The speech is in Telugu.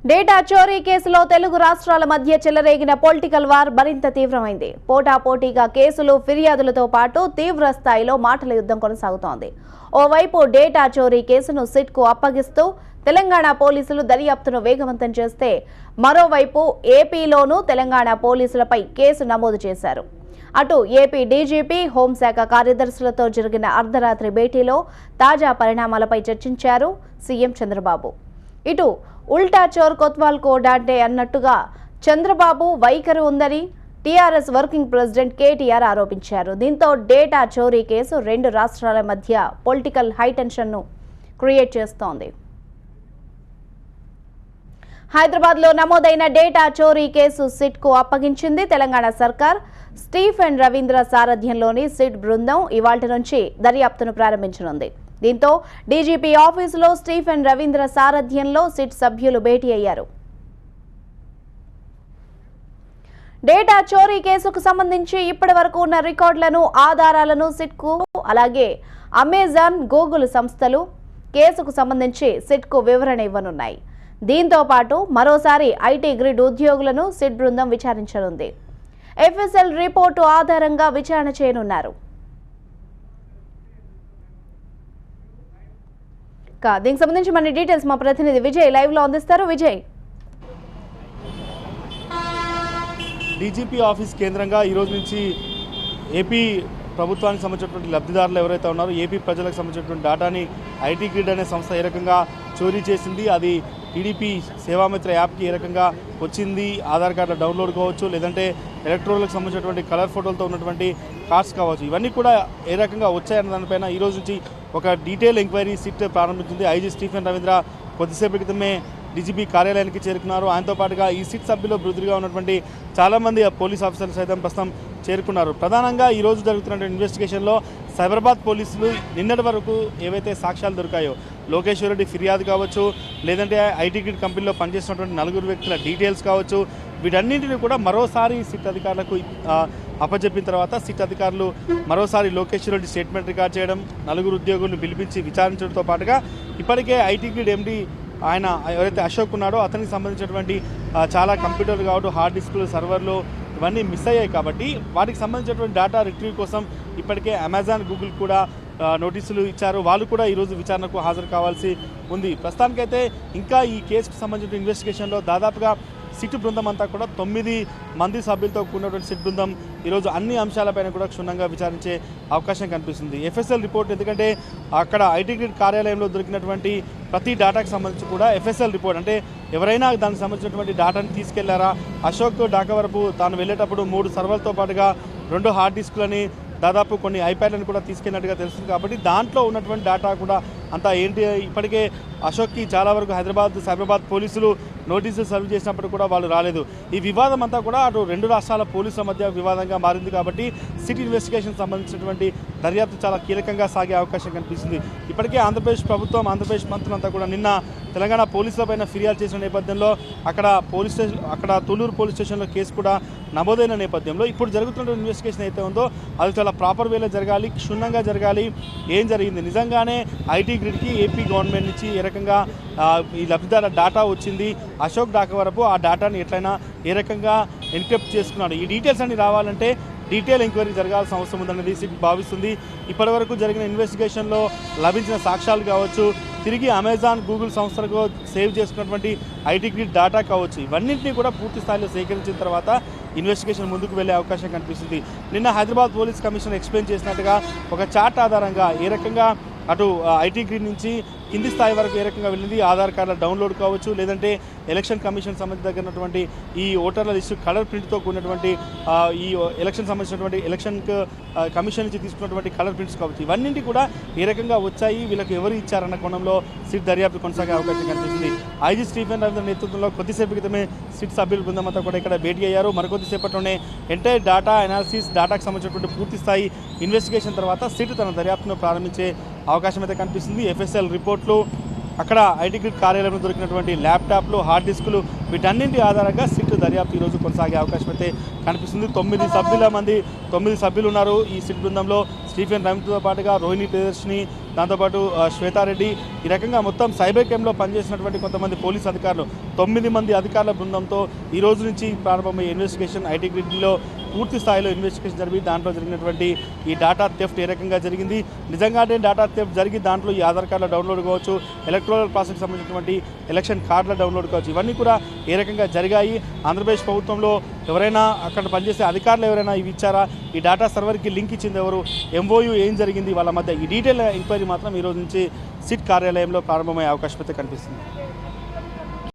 డేటా చోరీ కేసులో తెలుగు రాష్ట్రాల మధ్య చెలరేగిన పొలిటికల్ వార్ మరింత తీవ్రమైంది. పోటాపోటీగా కేసులు, ఫిర్యాదులతో పాటు తీవ్ర స్థాయిలో మాటల యుద్ధం కొనసాగుతోంది. ఓవైపు డేటా చోరీ కేసును సిట్కు అప్పగిస్తూ తెలంగాణ పోలీసులు దర్యాప్తును వేగవంతం చేస్తే, మరోవైపు ఏపీలోనూ తెలంగాణ పోలీసులపై కేసు నమోదు చేశారు. అటు ఏపీ డీజీపీ, హోంశాఖ కార్యదర్శులతో జరిగిన అర్ధరాత్రి భేటీలో తాజా పరిణామాలపై చర్చించారు సీఎం చంద్రబాబు. ఇటు ఉల్టా చోర్ కొత్వాల్ కో డాంటే అన్నట్టుగా చంద్రబాబు వైఖరి ఉందని టీఆర్ఎస్ వర్కింగ్ ప్రెసిడెంట్ కేటీఆర్ ఆరోపించారు. దీంతో డేటా చోరీ కేసు రెండు రాష్ట్రాల మధ్య పొలిటికల్ హైటెన్షన్ను క్రియేట్ చేస్తోంది. హైదరాబాద్లో నమోదైన డేటా చోరీ కేసు సిట్కు అప్పగించింది తెలంగాణ సర్కార్. స్టీఫెన్ రవీంద్ర సారథ్యంలోని సిట్ బృందం ఇవాళ్టి నుంచి దర్యాప్తును ప్రారంభించనుంది. దీంతో డీజీపీ ఆఫీసులో స్టీఫెన్ రవీంద్ర సారథ్యంలో సిట్ సభ్యులు భేటీ అయ్యారు. డేటా చోరీ కేసుకు సంబంధించి ఇప్పటి వరకు ఉన్న రికార్డులను, ఆధారాలను సిట్కు, అలాగే అమెజాన్, గూగుల్ సంస్థలు కేసుకు సంబంధించి సిట్కు వివరణ ఇవ్వనున్నాయి. దీంతో పాటు మరోసారి ఐటీ గ్రిడ్ ఉద్యోగులను సిట్ బృందం విచారించనుంది. ఎఫ్ఎస్ఎల్ రిపోర్టు ఆధారంగా విచారణ చేయనున్నారు. దీనికి సంబంధించి మన డీటెయిల్స్ మా ప్రతినిధి విజయ్ లైవ్ లో అందిస్తారు. విజయ్, డీజీపీ ఆఫీస్ కేంద్రంగా ఈ రోజు నుంచి ఏపీ ప్రభుత్వానికి సంబంధించినటువంటి లబ్ధిదారులు ఎవరైతే ఉన్నారో, ఏపీ ప్రజలకు సంబంధించినటువంటి డేటాని ఐటీ గ్రిడ్ అనే సంస్థ ఏ రకంగా చోరీ చేసింది, అది టీడీపీ సేవామిత్ర యాప్కి ఏ రకంగా వచ్చింది, ఆధార్ కార్డుల డౌన్లోడ్ కావచ్చు, లేదంటే ఎలక్ట్రోన్లకు సంబంధించినటువంటి కలర్ ఫోటోలతో ఉన్నటువంటి కార్డ్స్ కావచ్చు, ఇవన్నీ కూడా ఏ రకంగా వచ్చాయన్న దానిపైన ఈ రోజు నుంచి ఒక డీటెయిల్ ఎంక్వైరీ సిట్ ప్రారంభించింది. ఐజీ స్టీఫెన్ రవీంద్ర కొద్దిసేపటి క్రితమే డీజీపీ కార్యాలయానికి చేరుకున్నారు. ఆయనతో పాటుగా ఈ సిట్ సభ్యులు బృందుగా ఉన్నటువంటి చాలామంది పోలీస్ ఆఫీసర్లు సైతం ప్రస్తుతం చేరుకున్నారు. ప్రధానంగా ఈరోజు జరుగుతున్న ఇన్వెస్టిగేషన్లో సైబరాబాద్ పోలీసులు నిన్నటి వరకు ఏవైతే సాక్ష్యాలు దొరికాయో, లోకేశ్వర్ రెడ్డి ఫిర్యాదు కావచ్చు, లేదంటే ఐటీ గ్రిడ్ కంపెనీలో పనిచేస్తున్నటువంటి 4 వ్యక్తుల డీటెయిల్స్ కావచ్చు, వీటన్నింటినీ కూడా మరోసారి సిట్ అధికారులకు అప్పచెప్పిన తర్వాత సిట్ అధికారులు మరోసారి లోకేశ్వర్ రెడ్డి స్టేట్మెంట్ రికార్డ్ చేయడం, 4 ఉద్యోగులను పిలిపించి విచారించడంతో పాటుగా ఇప్పటికే ఐటీ గ్రిడ్ ఎండీ ఆయన ఎవరైతే అశోక్ ఉన్నాడో అతనికి సంబంధించినటువంటి చాలా కంప్యూటర్లు కావచ్చు, హార్డ్ డిస్క్లు, సర్వర్లు ఇవన్నీ మిస్ అయ్యాయి. కాబట్టి వాటికి సంబంధించినటువంటి డేటా రిట్రీవ్ కోసం ఇప్పటికే అమెజాన్, గూగుల్ కూడా నోటీసులు ఇచ్చారు. వాళ్ళు కూడా ఈరోజు విచారణకు హాజరు కావాల్సి ఉంది. ప్రస్తుతానికైతే ఇంకా ఈ కేసుకు సంబంధించిన ఇన్వెస్టిగేషన్లో దాదాపుగా సిట్ బృందం అంతా కూడా 9 మంది సభ్యులతో కూడినటువంటి సిట్ బృందం ఈరోజు అన్ని అంశాలపైన కూడా క్షుణ్ణంగా విచారించే అవకాశం కనిపిస్తుంది. ఎఫ్ఎస్ఎల్ రిపోర్ట్, ఎందుకంటే అక్కడ ఐటీ గ్రిడ్ కార్యాలయంలో దొరికినటువంటి ప్రతి డేటాకు సంబంధించి కూడా ఎఫ్ఎస్ఎల్ రిపోర్ట్, అంటే ఎవరైనా దానికి సంబంధించినటువంటి డేటాను తీసుకెళ్లారా, అశోక్ డాకా తాను వెళ్ళేటప్పుడు 3 సర్వర్లతో పాటుగా 2 హార్డ్ డిస్క్లని, దాదాపు కొన్ని ఐప్యాడ్లను కూడా తీసుకెళ్ళినట్టుగా తెలుస్తుంది. కాబట్టి దాంట్లో ఉన్నటువంటి డేటా కూడా అంతా ఏంటి, ఇప్పటికే అశోక్కి చాలా వరకు సైబరాబాద్ పోలీసులు నోటీసులు సర్వ్ చేసినప్పుడు కూడా వాళ్ళు రాలేదు. ఈ వివాదం అంతా కూడా అటు రెండు రాష్ట్రాల పోలీసుల మధ్య వివాదంగా మారింది. కాబట్టి సిటీ ఇన్వెస్టిగేషన్ సంబంధించినటువంటి దర్యాప్తు చాలా కీలకంగా సాగే అవకాశం కనిపిస్తుంది. ఇప్పటికే ఆంధ్రప్రదేశ్ ప్రభుత్వం, ఆంధ్రప్రదేశ్ మంత్రులంతా కూడా నిన్న తెలంగాణ పోలీసులపైన ఫిర్యాదు చేసిన నేపథ్యంలో అక్కడ తొల్లూరు పోలీస్ స్టేషన్లో కేసు కూడా నమోదైన నేపథ్యంలో ఇప్పుడు జరుగుతున్న ఇన్వెస్టిగేషన్ అయితే ఉందో అది చాలా ప్రాపర్ వేలో జరగాలి, క్షుణ్ణంగా జరగాలి. ఏం జరిగింది, నిజంగానే ఐటీ గ్రిడ్కి ఏపీ గవర్నమెంట్ నుంచి ఏ రకంగా ఈ లబ్ధిదారుల డేటా వచ్చింది, అశోక్ డాకా వరకు ఆ డేటాని ఎట్లయినా ఏ రకంగా ఎన్క్రిప్ట్ చేసుకున్నాడు, ఈ డీటెయిల్స్ అన్ని రావాలంటే డీటెయిల్ ఎంక్వైరీ జరగాల్సిన అవసరం ఉందన్నది సిట్ భావిస్తుంది. ఇప్పటివరకు జరిగిన ఇన్వెస్టిగేషన్లో లభించిన సాక్ష్యాలు కావచ్చు, తిరిగి అమెజాన్, గూగుల్ సంస్థలకు సేవ్ చేసుకున్నటువంటి ఐటీ గ్రిడ్ డేటా కావచ్చు, ఇవన్నింటినీ కూడా పూర్తి స్థాయిలో సేకరించిన తర్వాత ఇన్వెస్టిగేషన్ ముందుకు వెళ్లే అవకాశం కనిపిస్తుంది. నిన్న హైదరాబాద్ పోలీస్ కమిషనర్ ఎక్స్ప్లెయిన్ చేసినట్టుగా ఒక చార్ట్ ఆధారంగా ఏ రకంగా అటు ఐటీ గ్రిడ్ నుంచి కింది స్థాయి వరకు ఏ రకంగా వెళ్ళింది, ఆధార్ కార్డుల డౌన్లోడ్ కావచ్చు, లేదంటే ఎలక్షన్ కమిషన్ సంబంధించినటువంటి ఈ ఓటర్ల లిస్టు కలర్ ప్రింట్తో కూడినటువంటి ఈ ఎలక్షన్ సంబంధించినటువంటి ఎలక్షన్ కమిషన్ నుంచి తీసుకున్నటువంటి కలర్ ప్రింట్స్ కావచ్చు, ఇవన్నీ కూడా ఏ రకంగా వచ్చాయి, వీళ్ళకి ఎవరు ఇచ్చారన్న కోణంలో సిట్ దర్యాప్తు కొనసాగే అవకాశం కనిపిస్తుంది. ఐజీ స్టీఫెన్ రవీంద్ర నేతృత్వంలో కొద్దిసేపు క్రితమే సిట్ సభ్యుల బృందం అంతా కూడా ఇక్కడ భేటీ అయ్యారు. మరికొద్దిసేపట్లోనే ఎంటైర్ డేటా అనాలిసిస్, డేటాకు సంబంధించినటువంటి పూర్తి స్థాయి ఇన్వెస్టిగేషన్ తర్వాత సిట్ తన దర్యాప్తును ప్రారంభించే అవకాశం అయితే కనిపిస్తుంది. ఎఫ్ఎస్ఎల్ రిపోర్ట్లు, అక్కడ ఐటీ గ్రిడ్ కార్యాలయంలో దొరికినటువంటి ల్యాప్టాప్లు, హార్డ్ డిస్కులు వీటన్నింటి ఆధారంగా సిట్ దర్యాప్తు ఈరోజు కొనసాగే అవకాశం అయితే కనిపిస్తుంది. 9 సభ్యులు ఉన్నారు ఈ సిట్ బృందంలో. స్టీఫెన్ రవితో పాటుగా రోహిణి ప్రియదర్శిని, దాంతోపాటు శ్వేతారెడ్డి, ఈ రకంగా మొత్తం సైబర్ క్రైమ్లో పనిచేసినటువంటి కొంతమంది పోలీసు అధికారులు 9 మంది అధికారుల బృందంతో ఈ రోజు నుంచి ప్రారంభమయ్యే ఇన్వెస్టిగేషన్ ఐటీ గ్రిడ్లో పూర్తి స్థాయిలో ఇన్వెస్టిగేషన్ జరిగి దాంట్లో జరిగినటువంటి ఈ డాటా థెఫ్ట్ ఏ రకంగా జరిగింది, నిజంగానే డాటా థెఫ్ట్ జరిగి దాంట్లో ఈ ఆధార్ కార్డుల డౌన్లోడ్ కావచ్చు, ఎలక్ట్రల్ ప్రాసెస్కి సంబంధించినటువంటి ఎలక్షన్ కార్డుల డౌన్లోడ్ కావచ్చు, ఇవన్నీ కూడా ఏ రకంగా జరిగాయి, ఆంధ్రప్రదేశ్ ప్రభుత్వంలో ఎవరైనా అక్కడ పనిచేసే అధికారులు ఎవరైనా ఇవి ఇచ్చారా, ఈ డాటా సర్వర్కి లింక్ ఇచ్చింది ఎవరు, ఎంఓయూ ఏం జరిగింది వాళ్ళ మధ్య, ఈ డీటెయిల్ ఎంక్వైరీ మాత్రం ఈరోజు నుంచి సిట్ కార్యాలయంలో ప్రారంభమయ్యే అవకాశం అయితే కనిపిస్తుంది.